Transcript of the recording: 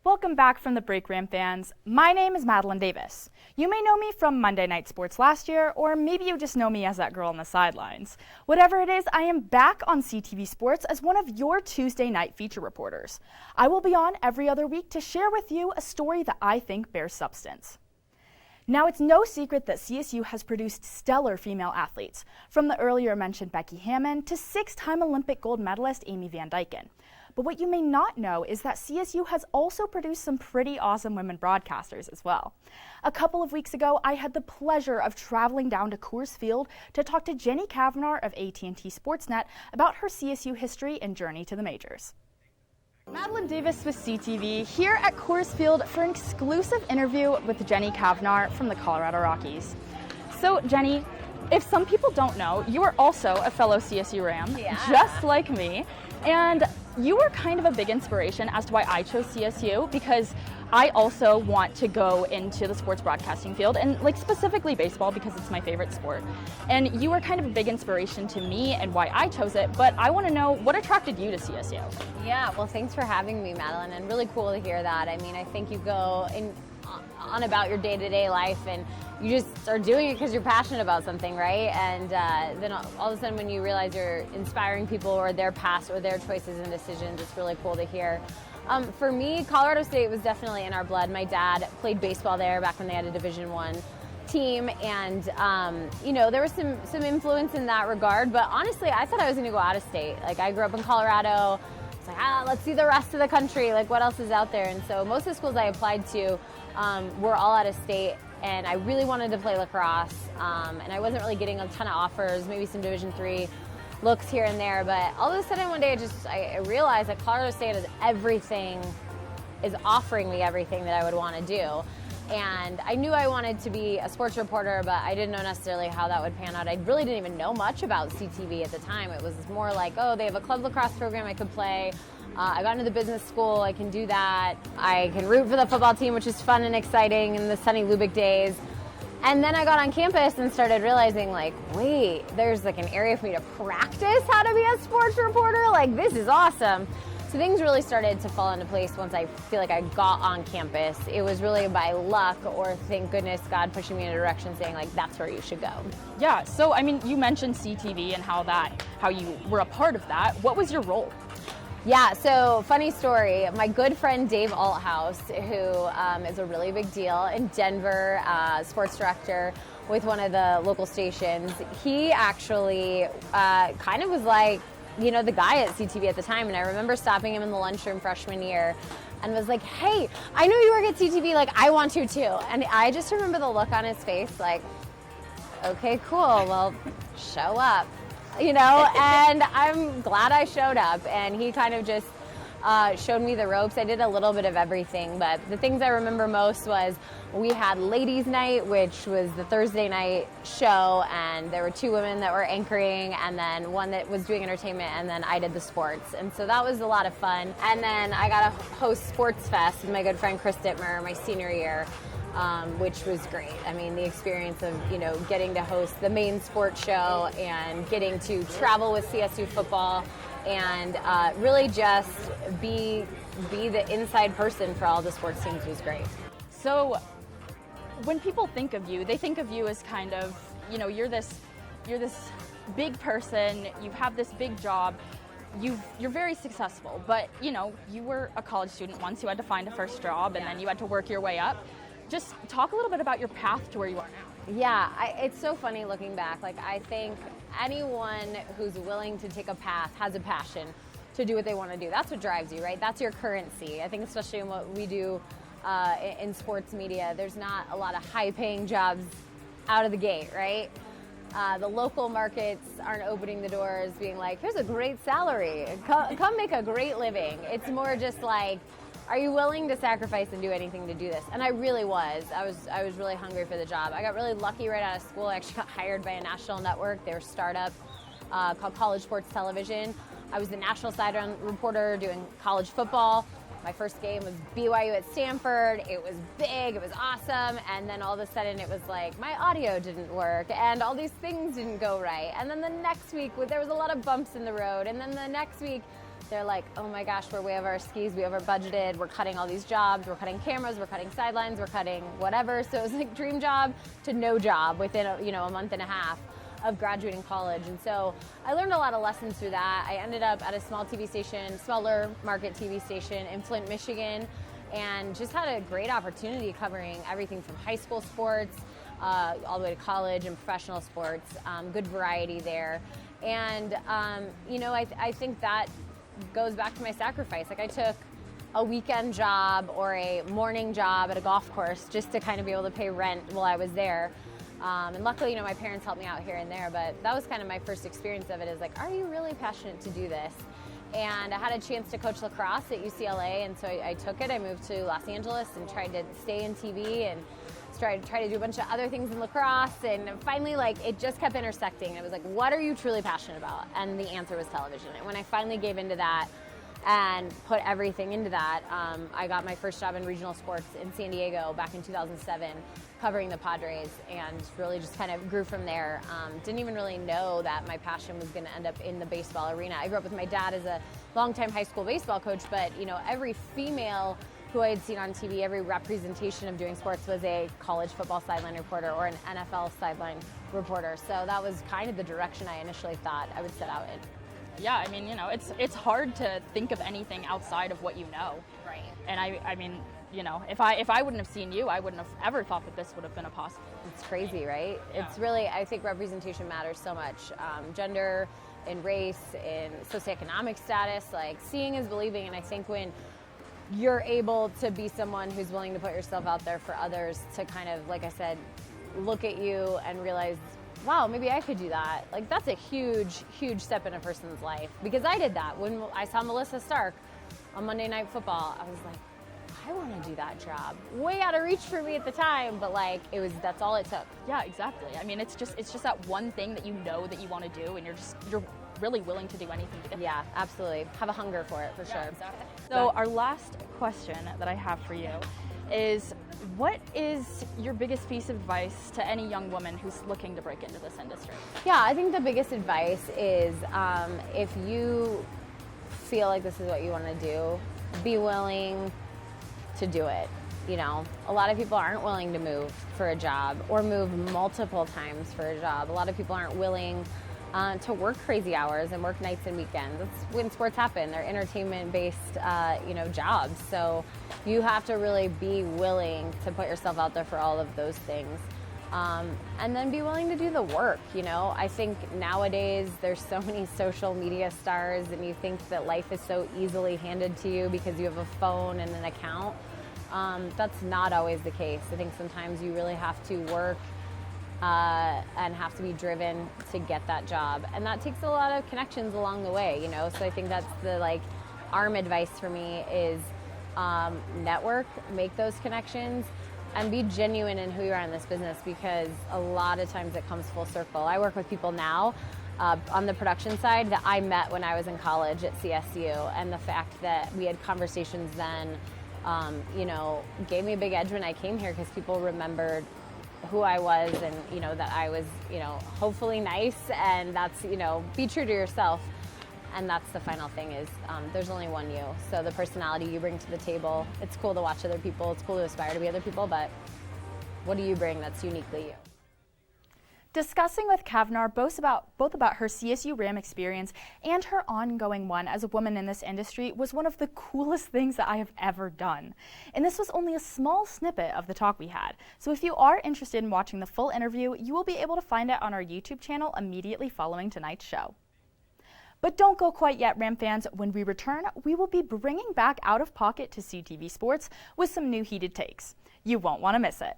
Welcome back from the break, Ram fans. My name is Madeline Davis. You may know me from Monday Night Sports last year, or maybe you just know me as that girl on the sidelines. Whatever it is, I am back on CTV Sports as one of your Tuesday night feature reporters. I will be on every other week to share with you a story that I think bears substance. Now, it's no secret that CSU has produced stellar female athletes, from the earlier mentioned Becky Hammond to six-time Olympic gold medalist Amy Van Dyken. But what you may not know is that CSU has also produced some pretty awesome women broadcasters as well. A couple of weeks ago, I had the pleasure of traveling down to Coors Field to talk to Jenny Cavnar of AT&T Sportsnet about her CSU history and journey to the majors. Madeline Davis with CTV here at Coors Field for an exclusive interview with Jenny Cavnar from the Colorado Rockies. So Jenny, if some people don't know, you are also a fellow CSU Ram, just like me, and you were kind of a big inspiration as to why I chose CSU, because I also want to go into the sports broadcasting field, and like specifically baseball because it's my favorite sport. And you were kind of a big inspiration to me and why I chose it, but I want to know what attracted you to CSU. Yeah, well, thanks for having me, Madeline, and really cool to hear that. I mean, I think you go on about your day-to-day life and you just are doing it because you're passionate about something, right? And then all of a sudden when you realize you're inspiring people or their past or their choices and decisions, it's really cool to hear. For me, Colorado State was definitely in our blood. My dad played baseball there back when they had a Division I team, and you know, there was some influence in that regard, but honestly, I thought I was going to go out of state. Like, I grew up in Colorado. It's like, let's see the rest of the country, like what else is out there? And so most of the schools I applied to were all out of state, and I really wanted to play lacrosse, and I wasn't really getting a ton of offers, maybe some Division III looks here and there, but all of a sudden one day I realized that Colorado State is offering me everything that I would want to do. And I knew I wanted to be a sports reporter, but I didn't know necessarily how that would pan out. I really didn't even know much about CTV at the time. It was more like, oh, they have a club lacrosse program I could play. I got into the business school, I can do that. I can root for the football team, which is fun and exciting in the sunny Lubick days. And then I got on campus and started realizing, like, wait, there's like an area for me to practice how to be a sports reporter? Like, this is awesome. So things really started to fall into place once I feel like I got on campus. It was really by luck, or thank goodness God pushing me in a direction saying, like, that's where you should go. Yeah, so I mean, you mentioned CTV and how you were a part of that. What was your role? Yeah, so funny story. My good friend Dave Althouse, who is a really big deal in Denver, sports director with one of the local stations, he actually kind of was like, you know, the guy at CTV at the time. And I remember stopping him in the lunchroom freshman year and was like, hey, I know you work at CTV, like, I want to too. And I just remember the look on his face, like, okay, cool, well, show up. You know, and I'm glad I showed up, and he kind of just showed me the ropes. I did a little bit of everything, but the things I remember most was we had Ladies Night, which was the Thursday night show, and there were two women that were anchoring, and then one that was doing entertainment, and then I did the sports. And so that was a lot of fun. And then I got to host Sports Fest with my good friend Chris Dittmer my senior year. Which was great. I mean, the experience of, you know, getting to host the main sports show and getting to travel with CSU football and really just be the inside person for all the sports teams was great. So when people think of you, they think of you as kind of, you know, you're this big person, you have this big job, you're very successful, but, you know, you were a college student once, you had to find a first job, and then you had to work your way up. Just talk a little bit about your path to where you are now. Yeah, it's so funny looking back. Like, I think anyone who's willing to take a path has a passion to do what they want to do. That's what drives you, right? That's your currency. I think especially in what we do in sports media, there's not a lot of high-paying jobs out of the gate, right? The local markets aren't opening the doors being like, here's a great salary, come make a great living. It's more just like, are you willing to sacrifice and do anything to do this? And I really was. I was really hungry for the job. I got really lucky right out of school. I actually got hired by a national network. They were a startup called College Sports Television. I was the national sideline reporter doing college football. My first game was BYU at Stanford. It was big, it was awesome, and then all of a sudden it was like my audio didn't work and all these things didn't go right. And then the next week there was a lot of bumps in the road, and then the next week they're like, oh my gosh, we're way over our skis, we over budgeted, we're cutting all these jobs, we're cutting cameras, we're cutting sidelines, we're cutting whatever. So it was like dream job to no job within a month and a half of graduating college. And so I learned a lot of lessons through that. I ended up at a small TV station, smaller market TV station in Flint, Michigan, and just had a great opportunity covering everything from high school sports all the way to college and professional sports. Good variety there. And, I think that goes back to my sacrifice. Like I took a weekend job or a morning job at a golf course just to kind of be able to pay rent while I was there. And luckily, my parents helped me out here and there, but that was kind of my first experience of it, is like, are you really passionate to do this? And I had a chance to coach lacrosse at UCLA, and so I took it. I moved to Los Angeles and tried to stay in TV and try to do a bunch of other things in lacrosse, and finally, it just kept intersecting. It was like, what are you truly passionate about? And the answer was television. And when I finally gave into that and put everything into that, I got my first job in regional sports in San Diego back in 2007, covering the Padres, and really just kind of grew from there. Didn't even really know that my passion was going to end up in the baseball arena. I grew up with my dad as a longtime high school baseball coach, but every female who I had seen on TV, every representation of doing sports was a college football sideline reporter or an NFL sideline reporter. So that was kind of the direction I initially thought I would set out in. Yeah, I mean, it's hard to think of anything outside of what you know. Right. And I mean, if I wouldn't have seen you, I wouldn't have ever thought that this would have been a possibility. It's crazy, right? Yeah. It's really, I think representation matters so much. Gender, in race, in socioeconomic status, like seeing is believing. And I think when you're able to be someone who's willing to put yourself out there for others to kind of, like I said, look at you and realize, wow, maybe I could do that. Like, that's a huge, huge step in a person's life. Because I did that. When I saw Melissa Stark on Monday Night Football, I was like, I want to do that job. Way out of reach for me at the time, but that's all it took. Yeah, exactly. I mean, it's just that one thing that you know that you want to do, and you're really willing to do anything to get there. Yeah, absolutely. Have a hunger for it, for sure. Exactly. So our last question that I have for you is, what is your biggest piece of advice to any young woman who's looking to break into this industry? Yeah, I think the biggest advice is if you feel like this is what you want to do, be willing to do it. A lot of people aren't willing to move for a job or move multiple times for a job. A lot of people aren't willing to work crazy hours and work nights and weekends. That's when sports happen. They're entertainment-based, jobs. So you have to really be willing to put yourself out there for all of those things. And then be willing to do the work. I think nowadays there's so many social media stars, and you think that life is so easily handed to you because you have a phone and an account. That's not always the case. I think sometimes you really have to work and have to be driven to get that job. And that takes a lot of connections along the way, So I think that's the ARM advice for me is network, make those connections, and be genuine in who you are in this business, because a lot of times it comes full circle. I work with people now on the production side that I met when I was in college at CSU, and the fact that we had conversations then, gave me a big edge when I came here, because people remembered who I was and, that I was, hopefully nice, and that's, be true to yourself. And that's the final thing is there's only one you. So the personality you bring to the table, it's cool to watch other people. It's cool to aspire to be other people, but what do you bring that's uniquely you? Discussing with Cavnar both about her CSU Ram experience and her ongoing one as a woman in this industry was one of the coolest things that I have ever done. And this was only a small snippet of the talk we had. So if you are interested in watching the full interview, you will be able to find it on our YouTube channel immediately following tonight's show. But don't go quite yet, Ram fans. When we return, we will be bringing back Out of Pocket to CTV Sports with some new heated takes. You won't want to miss it.